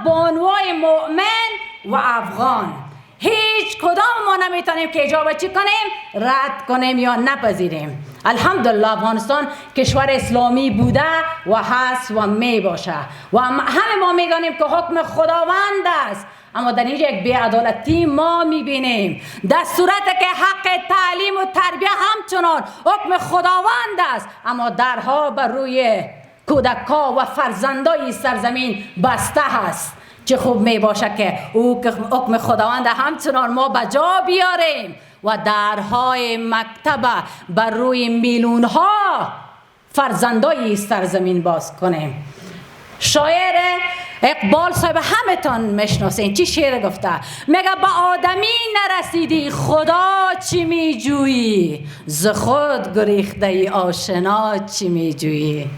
بانوای مؤمن و افغان، هیچ کدام ما نمیتونیم که حجاب چی کنیم؟ رد کنیم یا نپذیریم. الحمدلله افغانستان کشور اسلامی بوده و هست و می باشه و همه ما میدانیم که حکم خداوند است، اما در اینجا یک بی‌عدالتی ما میبینیم. در صورتی که حق تعلیم و تربیه همچنان حکم خداوند است، اما درها بر روی کودکا و فرزندای سرزمین بسته هست. چه خوب می باشه که او حکم خداوند همچنان ما به جا بیاریم و درهای مکتب بر روی میلیون ها فرزندای سرزمین باز کنیم. شاعر اقبال صاحب همتان میشناسین چی شعر گفته؟ میگه به آدمی نرسیدی خدا چی میجویی، ز خود گریخته ای آشنا چی میجویی.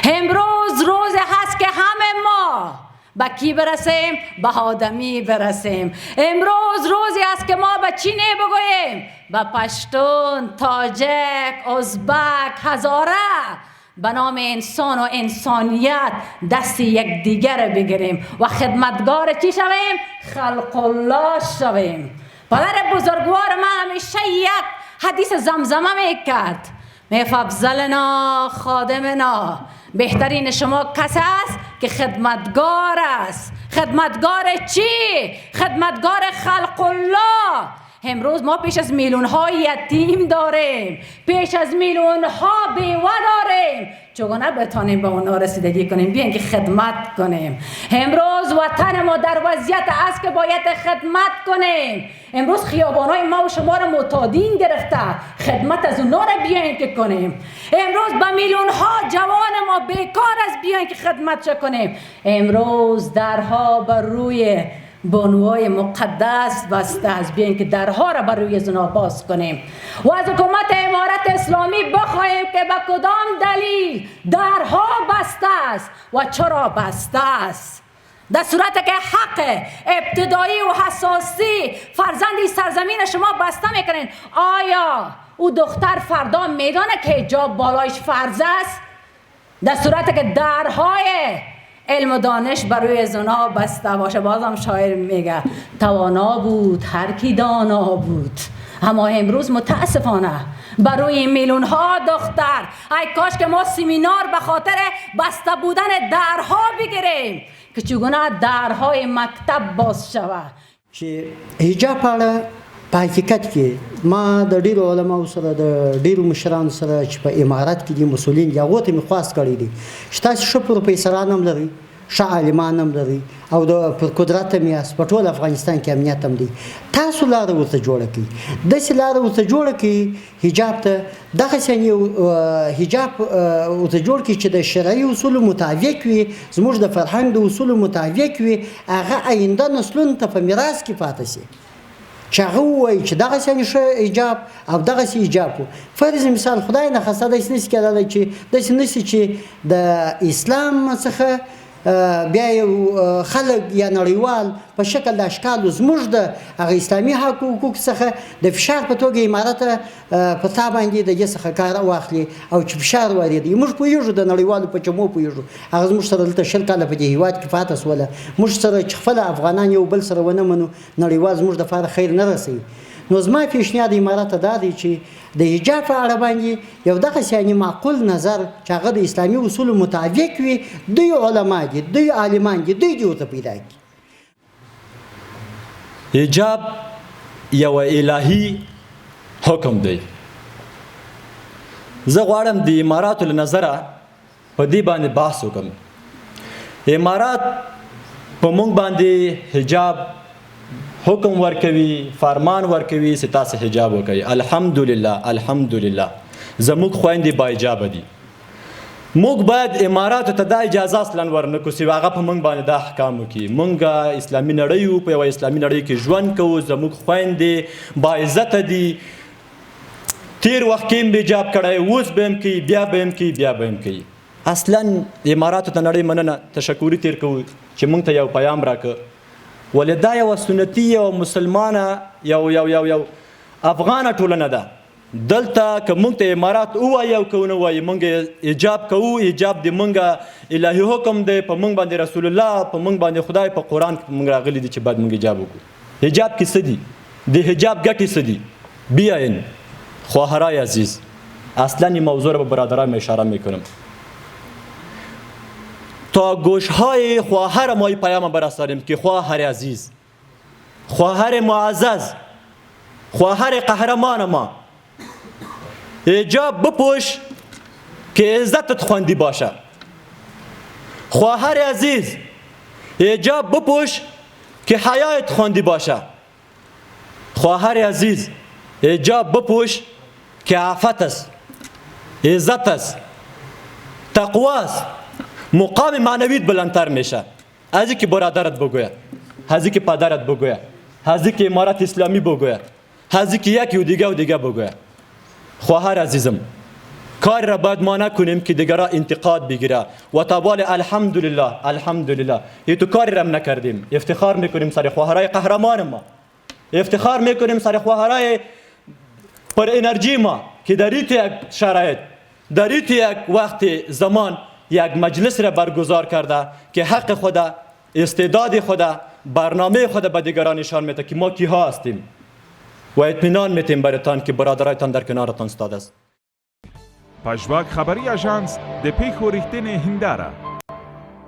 امروز روز هست که همه ما به کی برسیم؟ به آدمی برسیم. امروز روزی است که ما به چی بگوییم؟ به پشتون، تاجک، ازبک، هزاره به نام انسان و انسانیت دست یک دیگر بگیریم و خدمتگار چی شویم؟ خلق الله شویم. پدر بزرگوار من همیشه یک حدیث زمزمه میکرد، فافضلنا خادمنا، بهترین شما کسی است که خدمتگار است. خدمتگار چی؟ خدمتگار خلق الله. امروز ما پیش از میلیون ها یتیم داریم، پیش از میلیون ها بیوه داریم، چگونه بتانیم به اونا رسیدگی کنیم؟ بیاین که خدمت کنیم. امروز وطن ما در وضعیت است که باید خدمت کنیم. امروز خیابانای ما و شما را معتادین گرفته، خدمت از اونا را بیاین که کنیم. امروز به میلیون ها جوان ما بیکار است، بیاین که خدمت کنیم. امروز درها بر روی بانوهای مقدس بسته است، بیاین که درها را بر روی زنا باز کنیم و از حکومت امارت اسلامی بخواهیم که به کدام دلیل درها بسته است و چرا بسته است. در صورتی که حق ابتدایی و حساسی فرزندی سرزمین شما بسته میکنین، آیا او دختر فردا میدانه که حجاب بالایش فرض است؟ در صورتی که درهای علم و دانش برای زنا بسته باشه. بازم شاعر میگه توانا بود هر کی دانا بود، اما امروز متاسفانه برای میلیون ها دختر، ای کاش که ما سمینار به خاطر بسته بودن درها بگیریم که چگونه درهای مکتب باز شود. چې حجاب اړه په حقیقت کې ما د ډیرو علماو سره د ډیرو مشرانو سره چې په امارت کې دي مسولین دي هغو ته مې خواست کړی دي چې تاسو ښه پروفیسران هم لرئ، ښه عالمان هم لرئ او د پر قدرت هم یاست، په ټول افغانستان کې امنیت هم دی، تاسو لاره ورته جوړه کړئ، داسې لاره ورته جوړه کړئ حجاب ته، دغسې یو حجاب ورته جوړ کړئ چې د شرعي اصولو مطابق وي، زموږ د فرهنګ د اصولو مطابق وي، هغه آینده نسلونو ته په میراث کې پاتې شي. چې هغه ووایي چې دغسې ښه حجاب او دغسې حجاب و. فرض مثال خدای نخواسته داسې نشي کېدلی چې داسې نشي چې د اسلام څخه بیا یو خلک یا نړیوال په شکل د اشکالو زموږ د هغه اسلامي حقوقو څخه د فشار په توګه امارت په تا باندې د دې څخه کار واخلي او چې فشار واردوي. موږ پوهېږو د نړیوالو په چمو پوهېږو، هغه زموږ سره دلته 20 کاله په دې هېواد کې پاتې سوله، موږ سره چې خپله افغانان یو بل سره ونه منو نړیوال زموږ دپاره خیر نه رسوي. نو زما پیشنهاد امارت ته دا دی چې د حجاب په اړه باندې یو دغسې یعنې معقول نظر چې هغه د اسلامي اصولو مطابق وي، دوی علما دي، دوی عالمان دي، دوی دې ورته پیدا کړي. حجاب یو الهي حکم دی. زه غواړم د اماراتو له نظره په دې باندې بحث وکړم. امارات په موږ باندې حجاب حکم ورکوي، فرمان ورکوي چې تاسو حجاب وکړئ. الحمدلله الحمدلله زموږ خویندې با حجابه دي. موږ باید اماراتو ته دا اجازه اصلا ورنکړو چې هغه په موږ باندې دا احکام وکړي. موږ اسلامي نړۍ یو، په یوه اسلامي نړۍ کې ژوند کوو، زموږ خویندې با عزته دي. تیر وخت کې هم حجاب کړی، اوس به هم کوي، بیا به هم کوي، بیا به هم کوي. اصلا اماراتو ته نړۍ مننه، تشکري تیر کوو چې موږ ته یو پیام راکړه. ولې دا یوه سنتي، یوه مسلمانه، یو افغانه ټولنه ده. دلته که مونږ ته امارات ووایي او که ونه وایي مونږ حجاب کوو. حجاب د مونږ الهي حکم دی، په مونږ باندې رسول الله، په مونږ باندې خدای په قرآن کې مونږ راغلي دي چې باید مونږ حجاب وکړو. حجاب کې څه دي؟ د حجاب ګټې څه دي؟ بیاین خواهرای عزیز، اصلا این موضوع رو به برادران اشاره میکنم تا گوشهای خواهر ما پیام برسانیم که خواهر عزیز، خواهر معزز، خواهر قهرمان ما، حجاب بپوش که عزتت خوندی باشه. خواهر عزیز، حجاب بپوش که حیایت خوندی باشه. خواهر عزیز، حجاب بپوش که عفت است، عزت است، تقوا است، مقام معنویت بلندتر میشه. از اینکه برادرت بگوید، از اینکه پدرت بگوید، از اینکه امارت اسلامی بگوید، از اینکه یکی و دیگه بگوید. خواهر عزیزم، کار را باید ما نکنیم که دیگرها انتقاد بگیره و تابال الحمدلله ای تو کاری را نکردیم. افتخار میکنیم سر خواهرای قهرمان ما، افتخار میکنیم سر خواهرای پر انرژی ما که در این یک شرایط، در این یک وقت زمان یک مجلس را برگزار کرده که حق خود، استعداد خود، برنامه خود به دیگران نشان میده که ما کیها هستیم و اطمینان میتیم براتان که برادرایتان در کنارتان استاد است. پژواک خبری اژانس د پیښو رښتینې هنداره